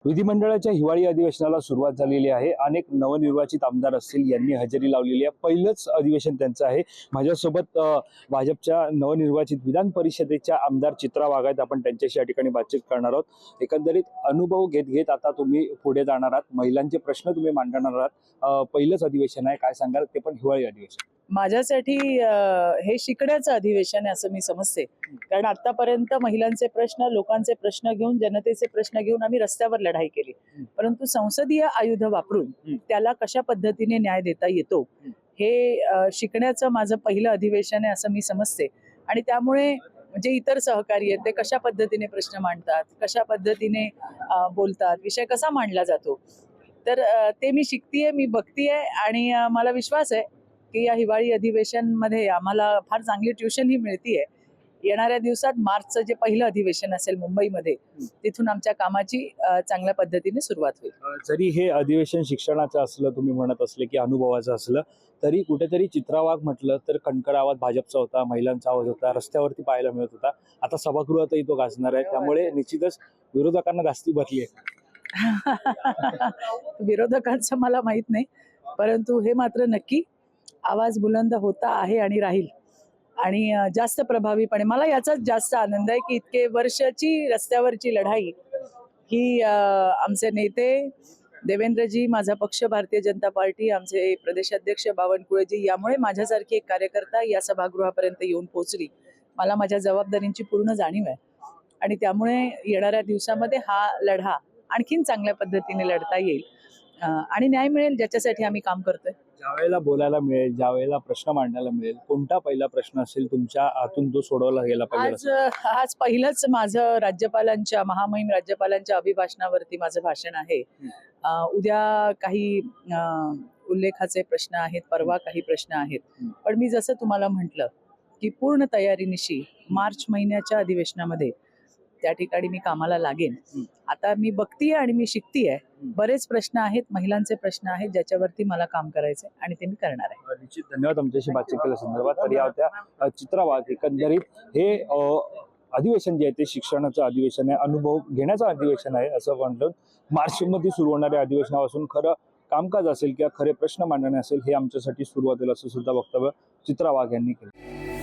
विधिमंडळाच्या हिवाळी अधिवेशनाला सुरुवात झालेली आहे। अनेक नवनिर्वाचित आमदार असतील यांनी हजेरी लावलेली आहे। पहिलंच अधिवेशन त्यांचं आहे। माझ्यासोबत भाजपच्या नवनिर्वाचित विधान परिषदेच्या आमदार चित्रा वाघ आहेत। आपण त्यांच्याशी या ठिकाणी बातचीत करणार आहोत। एकंदरीत अनुभव घेत घेत आता तुम्ही पुढे जाणार आहात, महिलांचे प्रश्न तुम्ही मांडणार आहात। पहिलंच अधिवेशन आहे, काय सांगाल? ते पण हिवाळी अधिवेशन। माझ्यासाठी हे शिकण्याचं अधिवेशन आहे असं मी समजते। कारण आतापर्यंत महिलांचे प्रश्न, लोकांचे प्रश्न घेऊन, जनतेचे प्रश्न घेऊन आम्ही रस्त्यावर लढाई केली, परंतु संसदीय आयुध वापरून त्याला कशा पद्धतीने न्याय देता येतो हे शिकण्याचं माझं पहिलं अधिवेशन आहे असं मी समजते। आणि त्यामुळे जे इतर सहकारी आहेत ते कशा पद्धतीने प्रश्न मांडतात, कशा पद्धतीने बोलतात, विषय कसा मांडला जातो, तर ते मी शिकतेय, मी बघतेय। आणि मला विश्वास आहे की या हिवाळी अधिवेशन मध्ये आम्हाला फार चांगली ट्युशन ही मिळतीये। येणाऱ्या दिवसात मार्चचं जे पहिलं अधिवेशन असेल मुंबईमध्ये, तिथून आमच्या कामाची चांगल्या पद्धतीने सुरुवात होईल। जरी हे अधिवेशन शिक्षणाचं असलं, तुम्ही म्हणत असले की अनुभवाचं असलं, तरी कुठेतरी चित्रा वाघ म्हटलं तर कणखर आवाज भाजपचा होता, महिलांचा आवाज होता, रस्त्यावरती पाहायला मिळत होता। आता सभागृहातही तो गाजणार आहे, त्यामुळे निश्चितच विरोधकांना जास्ती बसली आहे। विरोधकांचं मला माहित नाही, परंतु हे मात्र नक्की आवाज बुलंद होता आहे आणि राहील। आणि जास्त प्रभावीपणे मला याचाच जास्त आनंद आहे की इतके वर्षाची रस्त्यावरची लढाई ही आमचे नेते देवेंद्रजी, माझा पक्ष भारतीय जनता पार्टी, आमचे प्रदेशाध्यक्ष बावनकुळेजी, यामुळे माझ्यासारखी एक कार्यकर्ता या सभागृहापर्यंत येऊन पोहोचली। मला माझ्या जबाबदारींची पूर्ण जाणीव आहे आणि त्यामुळे येणाऱ्या दिवसामध्ये हा लढा आणखीन चांगल्या पद्धतीने लढता येईल आणि न्याय मिळेल, ज्याच्यासाठी आम्ही काम करतोय। ज्यावेळेला बोलायला मिळेल, ज्यावेळेला प्रश्न मांडायला मिळेल, कोणता पहिला प्रश्न असेल तुमच्या हातून जो सोडवला गेला पाहिजे? आज पहिलंच माझं राज्यपालांच्या, महामहिम राज्यपालांच्या अभिभाषणावरती माझं भाषण आहे। उद्या काही उल्लेखाचे प्रश्न आहेत, परवा काही प्रश्न आहेत, पण मी जसं तुम्हाला म्हटलं की पूर्ण तयारीनिशी मार्च महिन्याच्या अधिवेशनामध्ये त्या ठिकाणी मी कामाला लागेन। आता मी बघतीये आणि मी शिकतीये। बरेच प्रश्न आहेत, महिलांचे प्रश्न आहेत, ज्याच्यावरती मला काम करायचंय आणि ते मी करणार आहे। निश्चित धन्यवाद आमच्याशी बातचीत केल्या संदर्भात। तर या होत्या चित्रा वाघ। एकंदरीत हे अधिवेशन जे आहे ते शिक्षणाचं अधिवेशन आहे, अनुभव घेण्याचं अधिवेशन आहे असं म्हणलं। मार्च मध्ये सुरू होणाऱ्या अधिवेशनापासून खरं कामकाज असेल किंवा खरे प्रश्न मांडणे असेल, हे आमच्यासाठी सुरुवात होईल असं सुद्धा वक्तव्य चित्रा वाघ यांनी केलं।